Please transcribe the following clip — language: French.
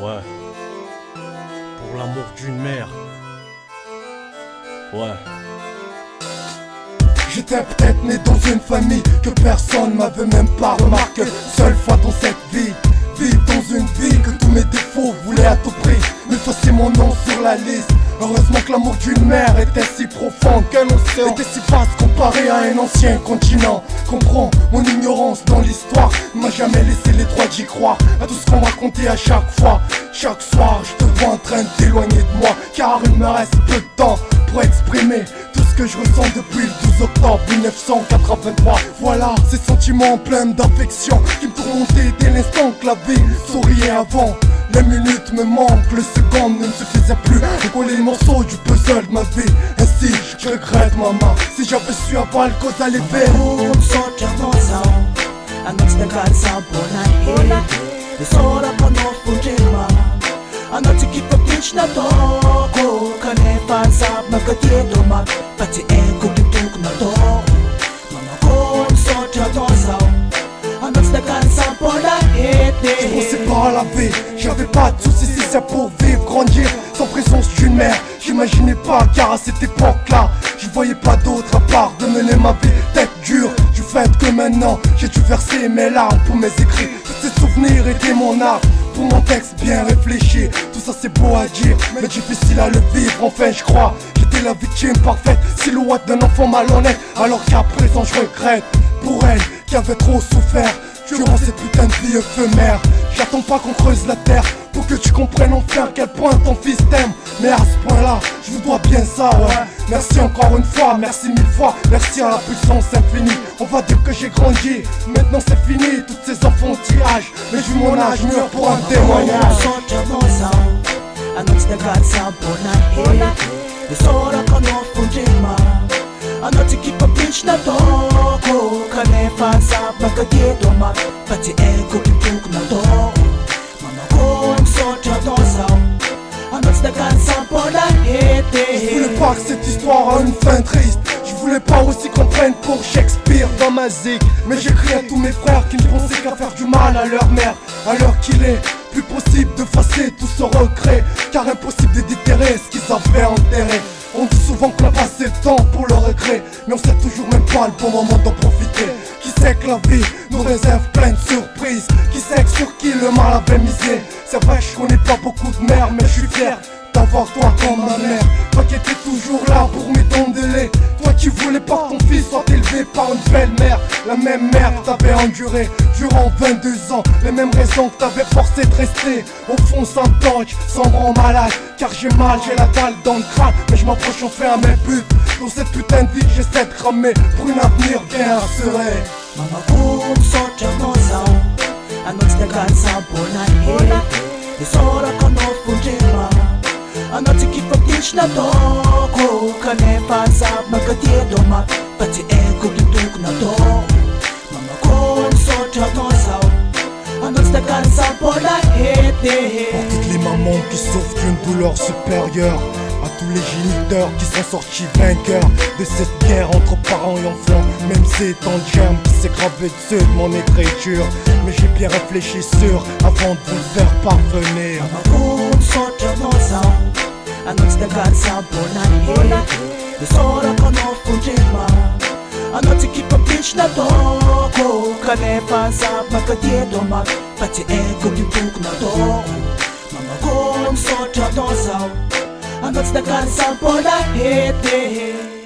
Ouais. Pour l'amour d'une mère. Ouais. J'étais peut-être né dans une famille que personne m'avait même pas remarqué. Seule fois dans cette vie, vivre dans une vie que tous mes défauts voulaient à tout prix m'effacer mon nom sur la liste. Heureusement que l'amour d'une mère était si profond qu'un océan était si vaste comparé à un ancien continent. Comprends mon ignorance dans l'histoire, ne m'a jamais laissé les droits d'y croire à tout ce qu'on m'a raconté à chaque fois. Chaque soir je te vois en train de t'éloigner de moi, car il me reste peu de temps pour exprimer tout ce que je ressens depuis le 12 octobre 1983. Voilà, ces sentiments pleins d'affection qui me tourmentaient dès l'instant que la vie souriait avant. Les minutes me manquent, les secondes ne me suffisaient plus de coller le morceau du puzzle de ma vie. Ainsi, je regrette maman, si j'avais su avant le cause à l'épée. Je pensais pas à la vie, j'avais pas de soucis si c'est pour vivre, grandir sans présence d'une mère. J'imaginais pas car à cette époque-là je voyais pas d'autre à part de mener ma vie tête dure. Du fait que maintenant j'ai dû verser mes larmes pour mes écrits. Tous ces souvenirs étaient mon art pour mon texte bien réfléchi. Tout ça c'est beau à dire mais difficile à le vivre. Enfin je crois j'étais la victime parfaite, silhouette d'un enfant malhonnête. Alors qu'à présent je regrette pour elle qui avait trop souffert durant cette putain de vie éphémère. J'attends pas qu'on creuse la terre pour que tu comprennes enfin à quel point ton fils t'aime. Mais à ce point là, je vous dois bien ça, ouais. Merci encore une fois, merci mille fois, merci à la puissance infinie. On va dire que j'ai grandi, maintenant c'est fini, toutes ces enfantillages. Mais vu mon âge, mieux pour un témoignage. Je voulais pas que cette histoire ait une fin triste. Je voulais pas aussi qu'on prenne pour Shakespeare dans ma zig. Mais j'écris à tous mes frères qui ne pensaient qu'à faire du mal à leur mère. À l'heure qu'il est plus possible de effacer tout ce regret, car impossible de déterrer ce qu'ils avaient enterré. On dit souvent qu'on a passé le temps pour le regret, mais on sait toujours même pas le bon moment d'en profiter. Qui sait que la vie nous réserve plein de surprises, qui sait que sur qui le mal avait misé. C'est vrai que je connais pas beaucoup de mères, mais je suis fier d'avoir toi comme ma mère. Toi qui étais toujours là pour m'étonner, toi qui voulais pas que ton fils soit élevé par une belle mère. La même mère que t'avais enduré durant 22 ans, les mêmes raisons que t'avais forcé de rester au fond sans tank, sans rend malade. Car j'ai mal, j'ai la dalle dans le crâne, mais je m'approche enfin à mes buts. Dans cette putain de vie que j'essaie de cramer pour un avenir bien assuré. Pour toutes les mamans qui souffrent d'une douleur supérieure, à tous les géniteurs qui sont sortis vainqueurs de cette guerre entre parents et enfants. Même c'est tant de germe qui s'est gravé dessus de mon écriture, mais j'ai bien réfléchi sur avant de vous le faire parvenir. I'm not the cancer for the hate.